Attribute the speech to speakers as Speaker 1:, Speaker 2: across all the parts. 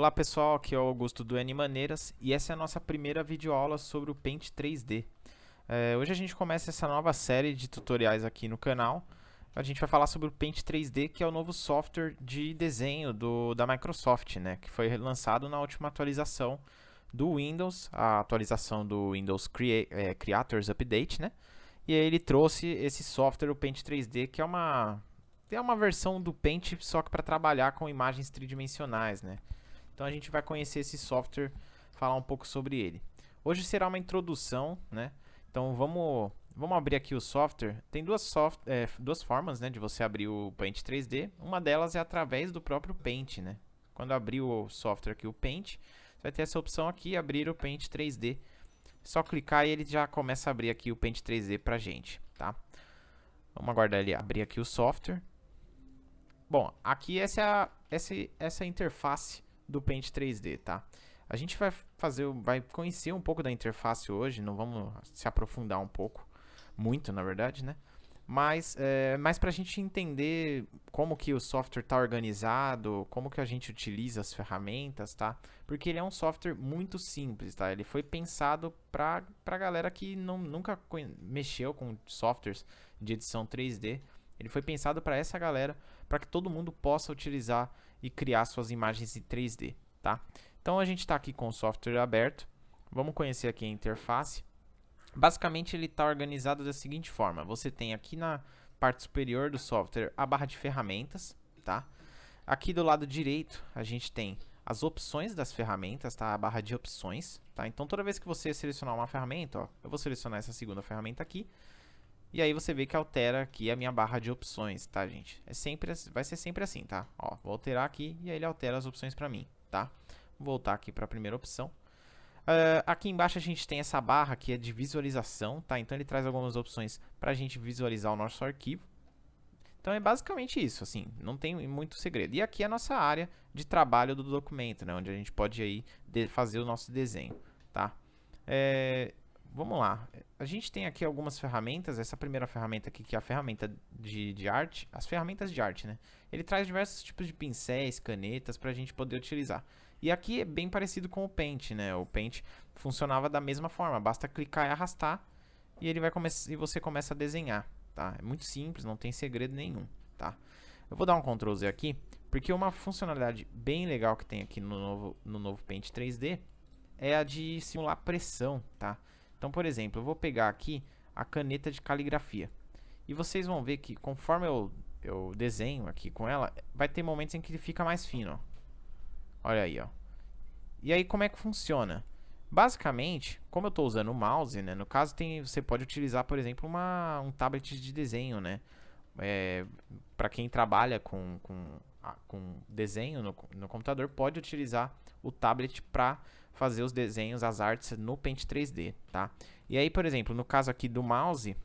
Speaker 1: Olá pessoal, aqui é o Augusto do N-Maneiras e essa é a nossa primeira videoaula sobre o Paint 3D. Hoje a gente começa essa nova série de tutoriais aqui no canal. A gente vai falar sobre o Paint 3D, que é o novo software de desenho da Microsoft, né, que foi lançado na última atualização do Windows, a atualização do Windows Creators Update, né? E aí ele trouxe esse software, o Paint 3D, que é uma versão do Paint só que para trabalhar com imagens tridimensionais, né? Então a gente vai conhecer esse software, falar um pouco sobre ele. Hoje será uma introdução, né? Então vamos abrir aqui o software. Tem duas formas, né, de você abrir o Paint 3D. Uma delas é através do próprio Paint, né? Quando abrir o software aqui, o Paint, você vai ter essa opção aqui, abrir o Paint 3D. Só clicar e ele já começa a abrir aqui o Paint 3D pra gente, tá? Vamos aguardar ele abrir aqui o software. Bom, aqui essa é a interface do Paint 3D, tá? A gente vai conhecer um pouco da interface hoje, não vamos se aprofundar muito na verdade, né? Mas para a gente entender como que o software está organizado, como que a gente utiliza as ferramentas, tá? Porque ele é um software muito simples, tá? Ele foi pensado para a galera que nunca mexeu com softwares de edição 3D. Ele foi pensado para essa galera, para que todo mundo possa utilizar e criar suas imagens em 3D, tá? Então a gente está aqui com o software aberto. Vamos conhecer aqui a interface. Basicamente ele está organizado da seguinte forma: você tem aqui na parte superior do software a barra de ferramentas, tá? Aqui do lado direito a gente tem as opções das ferramentas, tá? A barra de opções, tá? Então toda vez que você selecionar uma ferramenta, ó, eu vou selecionar essa segunda ferramenta aqui. E aí você vê que altera aqui a minha barra de opções, tá, gente? Vai ser sempre assim, tá? Ó, vou alterar aqui e aí ele altera as opções para mim, tá? Vou voltar aqui para a primeira opção. Aqui embaixo a gente tem essa barra que é de visualização, tá? Então ele traz algumas opções para a gente visualizar o nosso arquivo. Então é basicamente isso, assim, não tem muito segredo. E aqui é a nossa área de trabalho do documento, né? Onde a gente pode aí fazer o nosso desenho, tá? Vamos lá. A gente tem aqui algumas ferramentas. Essa primeira ferramenta aqui, que é a ferramenta de arte, as ferramentas de arte, né? Ele traz diversos tipos de pincéis, canetas para a gente poder utilizar. E aqui é bem parecido com o Paint, né? O Paint funcionava da mesma forma, basta clicar e arrastar e ele vai e você começa a desenhar, tá? É muito simples, não tem segredo nenhum, tá? Eu vou dar um Ctrl Z aqui, porque uma funcionalidade bem legal que tem aqui no novo Paint 3D é a de simular pressão, tá? Então, por exemplo, eu vou pegar aqui a caneta de caligrafia. E vocês vão ver que conforme eu desenho aqui com ela, vai ter momentos em que ele fica mais fino, ó. Olha aí, ó. E aí, como é que funciona? Basicamente, como eu estou usando o mouse, né? No caso, você pode utilizar, por exemplo, um tablet de desenho, né? Para quem trabalha com desenho no computador, pode utilizar o tablet para fazer os desenhos, as artes no Paint 3D, tá? E aí, por exemplo, no caso aqui do mouse,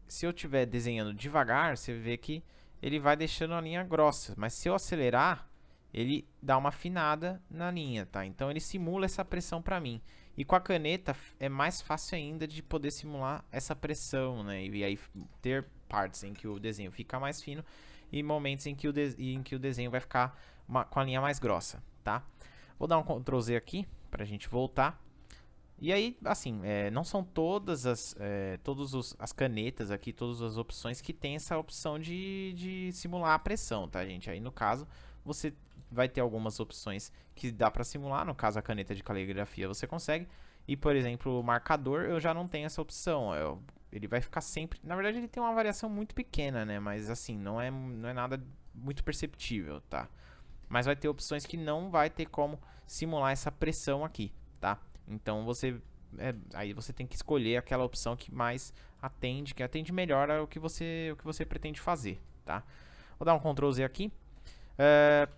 Speaker 1: se eu estiver desenhando devagar, você vê que ele vai deixando a linha grossa, mas se eu acelerar, ele dá uma afinada na linha, tá? Então ele simula essa pressão para mim. E com a caneta é mais fácil ainda de poder simular essa pressão, né? E aí ter partes em que o desenho fica mais fino e momentos em que o desenho vai ficar com a linha mais grossa, tá? Vou dar um Ctrl Z aqui para a gente voltar. E aí, assim, não são todas as canetas aqui, todas as opções que tem essa opção de simular a pressão, tá, gente? Aí, no caso, você vai ter algumas opções que dá para simular. No caso, a caneta de caligrafia você consegue. E, por exemplo, o marcador, eu já não tenho essa opção. Ele vai ficar sempre... Na verdade, ele tem uma variação muito pequena, né? Mas, assim, não é nada muito perceptível, tá? Mas vai ter opções que não vai ter como simular essa pressão aqui, tá? Então aí você tem que escolher aquela opção que mais atende, que atende melhor ao que você pretende fazer, tá? Vou dar um Ctrl Z aqui.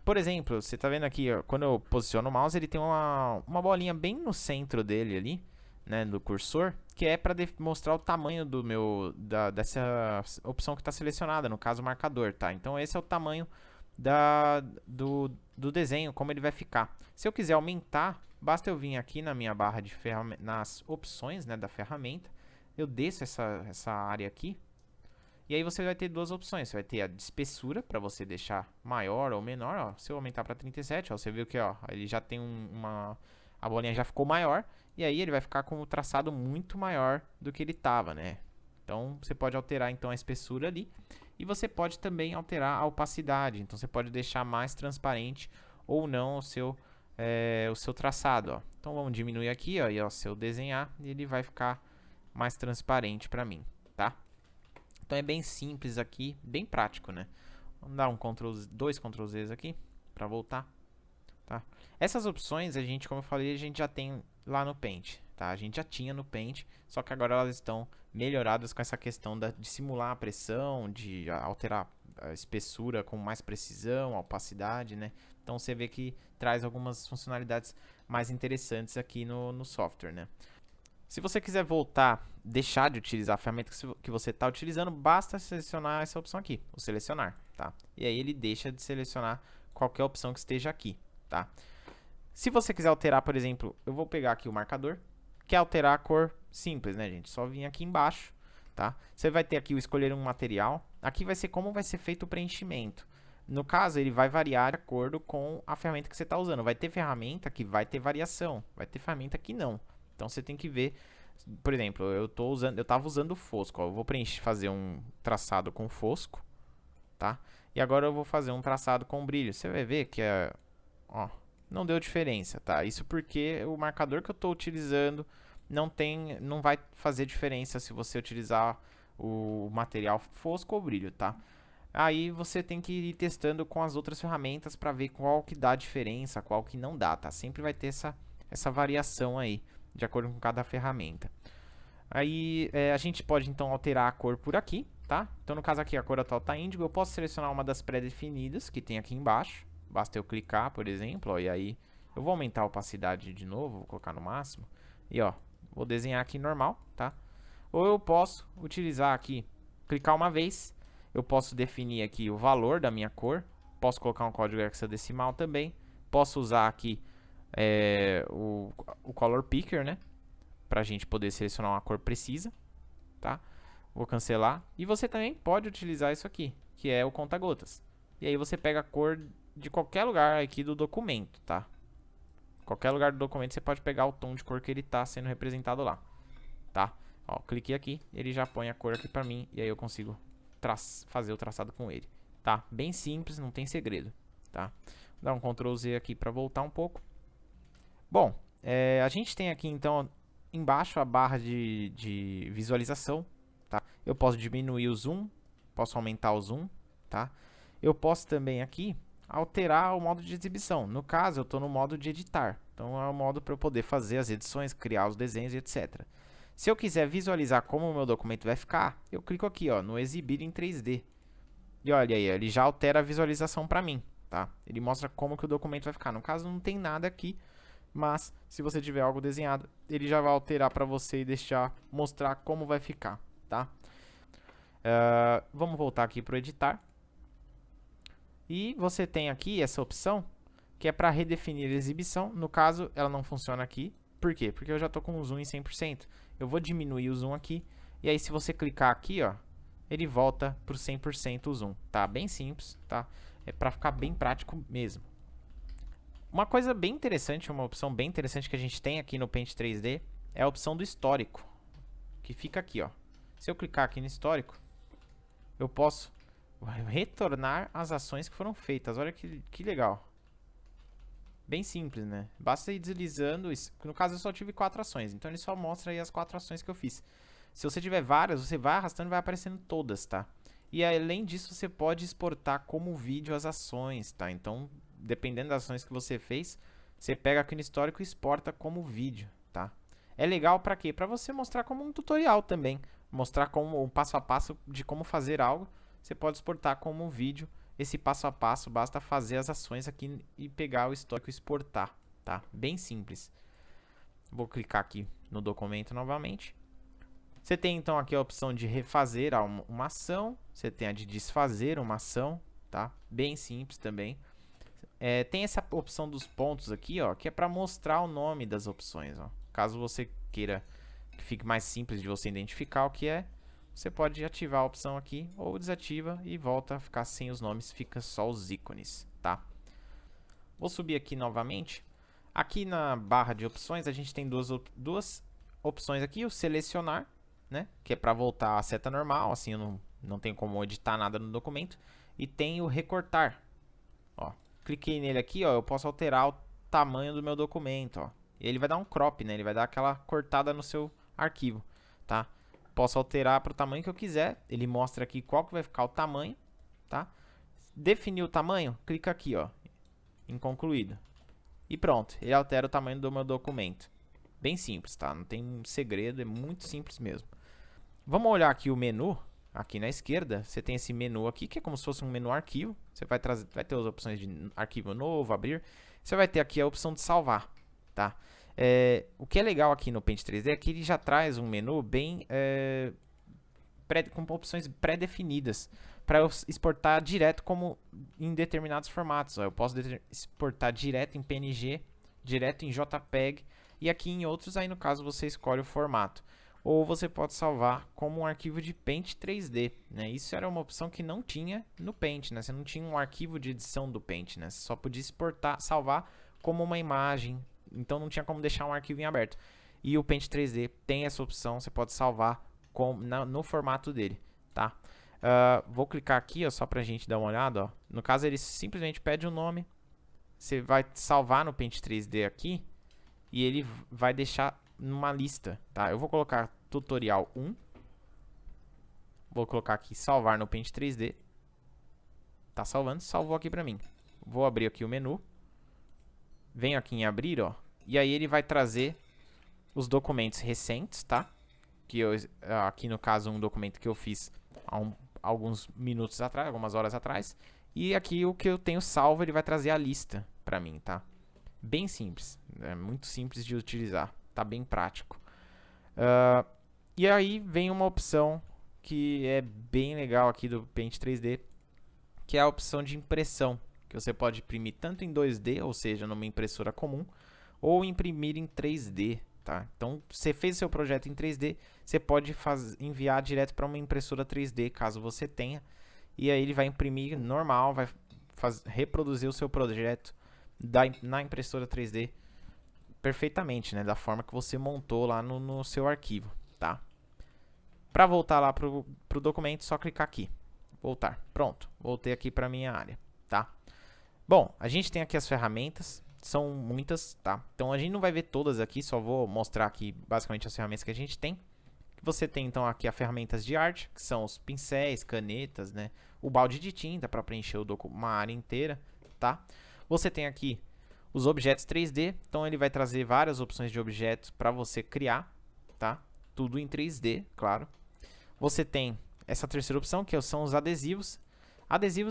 Speaker 1: Por exemplo, você está vendo aqui, ó, quando eu posiciono o mouse, ele tem uma bolinha bem no centro dele ali, né, do cursor, que é para mostrar o tamanho dessa opção que está selecionada, no caso o marcador, tá? Então esse é o tamanho do desenho, como ele vai ficar. Se eu quiser aumentar, basta eu vir aqui na minha barra de ferramenta, nas opções, né, da ferramenta, eu desço essa área aqui E aí você vai ter duas opções, você vai ter a de espessura, para você deixar maior ou menor, ó. Se eu aumentar para 37, ó, você viu que, ó, ele já tem a bolinha já ficou maior, e aí ele vai ficar com o traçado muito maior do que ele estava, né? Então, você pode alterar então a espessura ali, e você pode também alterar a opacidade, então você pode deixar mais transparente ou não o seu traçado, ó. Então, vamos diminuir aqui, ó, e ó, se eu desenhar, ele vai ficar mais transparente para mim, tá? Então é bem simples aqui, bem prático, né? Vamos dar dois Ctrl Z aqui para voltar, tá? Essas opções a gente, como eu falei, a gente já tem lá no Paint, tá? A gente já tinha no Paint, só que agora elas estão melhoradas com essa questão de simular a pressão, de alterar a espessura com mais precisão, a opacidade, né? Então você vê que traz algumas funcionalidades mais interessantes aqui no software, né? Se você quiser voltar, deixar de utilizar a ferramenta que você está utilizando, basta selecionar essa opção aqui, o selecionar, tá? E aí ele deixa de selecionar qualquer opção que esteja aqui, tá? Se você quiser alterar, por exemplo, eu vou pegar aqui o marcador, que é alterar a cor simples, né, gente? Só vir aqui embaixo, tá? Você vai ter aqui o escolher um material. Aqui vai ser como vai ser feito o preenchimento. No caso, ele vai variar de acordo com a ferramenta que você está usando. Vai ter ferramenta que vai ter variação, vai ter ferramenta que não. Então você tem que ver, por exemplo, eu estava usando o fosco, ó, eu vou fazer um traçado com fosco, tá? E agora eu vou fazer um traçado com brilho. Você vai ver que ó, não deu diferença, tá? Isso porque o marcador que eu estou utilizando não vai fazer diferença se você utilizar o material fosco ou brilho, tá? Aí você tem que ir testando com as outras ferramentas para ver qual que dá diferença, qual que não dá, tá? Sempre vai ter essa variação aí, de acordo com cada ferramenta. Aí a gente pode então alterar a cor por aqui, tá? Então no caso aqui a cor atual está índigo, eu posso selecionar uma das pré-definidas que tem aqui embaixo. Basta eu clicar, por exemplo, ó, e aí eu vou aumentar a opacidade de novo, vou colocar no máximo. E ó, vou desenhar aqui normal, tá? Ou eu posso utilizar aqui, clicar uma vez, eu posso definir aqui o valor da minha cor, posso colocar um código hexadecimal também, posso usar aqui o Color Picker, né? Pra gente poder selecionar uma cor precisa, tá? Vou cancelar. E você também pode utilizar isso aqui, que é o conta-gotas. E aí você pega a cor de qualquer lugar aqui do documento, tá? Qualquer lugar do documento você pode pegar o tom de cor que ele está sendo representado lá, tá? Ó, cliquei aqui, ele já põe a cor aqui pra mim e aí eu consigo fazer o traçado com ele, tá? Bem simples, não tem segredo, tá? Vou dar um Ctrl Z aqui para voltar um pouco. Bom, a gente tem aqui então embaixo a barra de visualização, tá? Eu posso diminuir o zoom, posso aumentar o zoom, tá? Eu posso também aqui alterar o modo de exibição. No caso, eu estou no modo de editar. Então, é o modo para eu poder fazer as edições, criar os desenhos, etc. Se eu quiser visualizar como o meu documento vai ficar, eu clico aqui, ó, no exibir em 3D. E olha aí, ele já altera a visualização para mim, tá? Ele mostra como que o documento vai ficar. No caso, não tem nada aqui, mas se você tiver algo desenhado, ele já vai alterar para você e mostrar como vai ficar, tá? Vamos voltar aqui para o editar. E você tem aqui essa opção que é para redefinir a exibição. No caso, ela não funciona aqui. Por quê? Porque eu já estou com o zoom em 100%. Eu vou diminuir o zoom aqui. E aí, se você clicar aqui, ó, ele volta para o 100% o zoom. Tá? Bem simples, tá? É para ficar bem prático mesmo. Uma coisa bem interessante, uma opção bem interessante que a gente tem aqui no Paint 3D é a opção do histórico, que fica aqui, ó. Se eu clicar aqui no histórico, eu posso retornar as ações que foram feitas. Olha que legal. Bem simples, né? Basta ir deslizando. No caso, eu só tive 4 ações, então ele só mostra aí as 4 ações que eu fiz. Se você tiver várias, você vai arrastando e vai aparecendo todas, tá? E além disso, você pode exportar como vídeo as ações, tá? Então, dependendo das ações que você fez, você pega aqui no histórico e exporta como vídeo, tá? É legal para quê? Para você mostrar como um tutorial também. Mostrar como um passo a passo de como fazer algo. Você pode exportar como um vídeo esse passo a passo. Basta fazer as ações aqui e pegar o histórico e exportar, tá? Bem simples. Vou clicar aqui no documento novamente. Você tem então aqui a opção de refazer uma ação. Você tem a de desfazer uma ação, tá? Bem simples também. Tem essa opção dos pontos aqui, ó, que é para mostrar o nome das opções, ó. Caso você queira que fique mais simples de você identificar o que é, você pode ativar a opção aqui ou desativa e volta a ficar sem os nomes, fica só os ícones, tá? Vou subir aqui novamente. Aqui na barra de opções a gente tem duas opções aqui, o selecionar, né, que é para voltar à seta normal, assim eu não tenho como editar nada no documento, e tem o recortar. Ó, cliquei nele aqui, ó, eu posso alterar o tamanho do meu documento, ó. E ele vai dar um crop, né? Ele vai dar aquela cortada no seu arquivo, tá? Posso alterar para o tamanho que eu quiser. Ele mostra aqui qual que vai ficar o tamanho, tá? Definir o tamanho, clica aqui, ó, em concluído. E pronto, ele altera o tamanho do meu documento. Bem simples, tá? Não tem segredo, é muito simples mesmo. Vamos olhar aqui o menu. Aqui na esquerda, você tem esse menu aqui, que é como se fosse um menu arquivo. Você vai ter as opções de arquivo novo, abrir. Você vai ter aqui a opção de salvar, tá? O que é legal aqui no Paint 3D é que ele já traz um menu bem com opções pré-definidas para eu exportar direto como em determinados formatos. Ó, eu posso exportar direto em PNG, direto em JPEG e aqui em outros, aí no caso você escolhe o formato. Ou você pode salvar como um arquivo de Paint 3D, né? Isso era uma opção que não tinha no Paint, né? Você não tinha um arquivo de edição do Paint, né? Você só podia exportar, salvar como uma imagem, então não tinha como deixar um arquivo em aberto. E o Paint 3D tem essa opção, você pode salvar no formato dele, tá? Vou clicar aqui, ó, só pra gente dar uma olhada, ó. No caso ele simplesmente pede o nome, você vai salvar no Paint 3D aqui e ele vai deixar numa lista, tá? Eu vou colocar tutorial 1. Vou colocar aqui salvar no Paint 3D. Tá salvando, salvou aqui pra mim. Vou abrir aqui o menu. Venho aqui em abrir, ó. E aí ele vai trazer os documentos recentes, tá? Aqui no caso um documento que eu fiz há alguns minutos atrás, algumas horas atrás. E aqui o que eu tenho salvo, ele vai trazer a lista pra mim, tá? Bem simples, é muito simples de utilizar. Tá bem prático. E aí vem uma opção que é bem legal aqui do Paint 3D, que é a opção de impressão, que você pode imprimir tanto em 2D, ou seja, numa impressora comum, ou imprimir em 3D, tá? Então, você fez seu projeto em 3D, você pode enviar direto para uma impressora 3D, caso você tenha, e aí ele vai imprimir normal, vai reproduzir o seu projeto na impressora 3D perfeitamente, né, da forma que você montou lá no seu arquivo, tá? Para voltar lá pro documento, só clicar aqui, voltar, pronto, voltei aqui para minha área, tá? Bom, a gente tem aqui as ferramentas, são muitas, tá? Então a gente não vai ver todas aqui, só vou mostrar aqui basicamente as ferramentas que a gente tem. Você tem então aqui as ferramentas de arte, que são os pincéis, canetas, né, o balde de tinta para preencher uma área inteira, tá? Você tem aqui os objetos 3D, então ele vai trazer várias opções de objetos para você criar, tá? Tudo em 3D, claro. Você tem essa terceira opção, que são os adesivos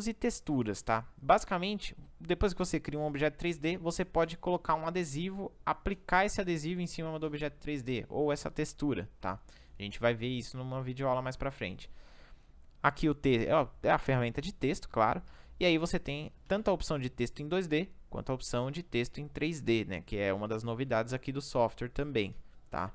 Speaker 1: e texturas, tá? Basicamente, depois que você cria um objeto 3D, você pode colocar um adesivo, aplicar esse adesivo em cima do objeto 3D, ou essa textura, tá? A gente vai ver isso numa videoaula mais pra frente. Aqui o texto é a ferramenta de texto, claro. E aí você tem tanto a opção de texto em 2D, quanto a opção de texto em 3D, né? Que é uma das novidades aqui do software também, tá?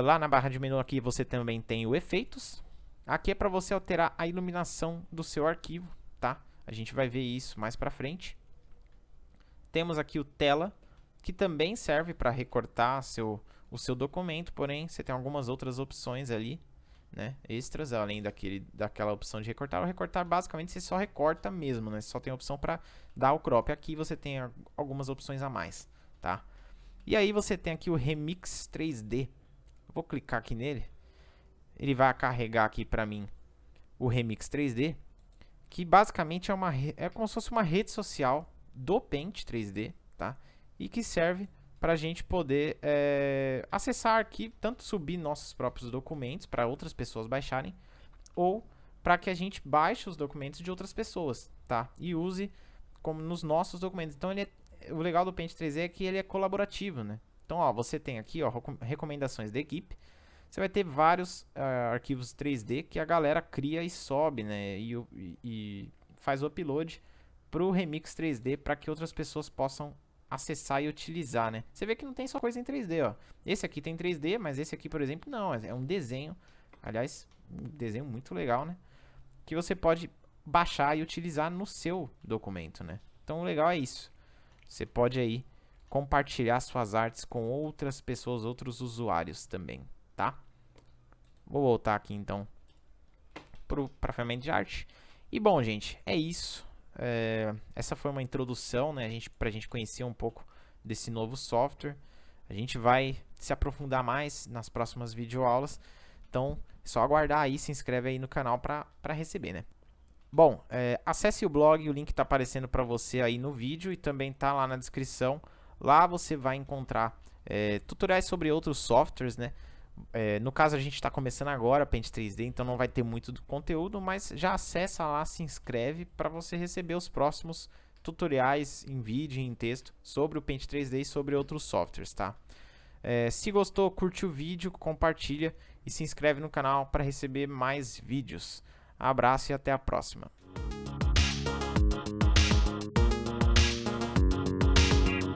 Speaker 1: Lá na barra de menu aqui você também tem o efeitos. Aqui é para você alterar a iluminação do seu arquivo, tá? A gente vai ver isso mais pra frente. Temos aqui o tela, que também serve para recortar o seu documento, porém você tem algumas outras opções ali, né, extras, além daquela opção de recortar. O recortar basicamente você só recorta mesmo, né? Você só tem a opção para dar o crop. Aqui você tem algumas opções a mais, tá? E aí você tem aqui o Remix 3D. Eu vou clicar aqui nele. Ele vai carregar aqui para mim o Remix 3D, que basicamente é como se fosse uma rede social do Paint 3D, tá? E que serve para a gente poder acessar aqui, tanto subir nossos próprios documentos para outras pessoas baixarem, ou para que a gente baixe os documentos de outras pessoas, tá? E use como nos nossos documentos. Então, o legal do Paint 3D é que ele é colaborativo, né? Então, ó, você tem aqui, ó, recomendações da equipe. Você vai ter vários arquivos 3D que a galera cria e sobe, né? E faz o upload para o Remix 3D para que outras pessoas possam acessar e utilizar, né? Você vê que não tem só coisa em 3D, ó. Esse aqui tem 3D, mas esse aqui, por exemplo, não. É um desenho Aliás, um desenho muito legal, né? Que você pode baixar e utilizar no seu documento, né? Então o legal é isso. Você pode aí compartilhar suas artes com outras pessoas, outros usuários também, tá? Vou voltar aqui então para a ferramenta de arte. E bom, gente, é isso. Essa foi uma introdução, né, para a gente conhecer um pouco desse novo software. A gente vai se aprofundar mais nas próximas videoaulas. Então, é só aguardar aí, se inscreve aí no canal para receber, né? Bom, acesse o blog, o link está aparecendo para você aí no vídeo e também está lá na descrição. Lá você vai encontrar tutoriais sobre outros softwares, né? No caso, a gente está começando agora Paint 3D, então não vai ter muito do conteúdo, mas já acessa lá, se inscreve para você receber os próximos tutoriais em vídeo e em texto sobre o Paint 3D e sobre outros softwares, tá? Se gostou, curte o vídeo, compartilha e se inscreve no canal para receber mais vídeos. Abraço e até a próxima.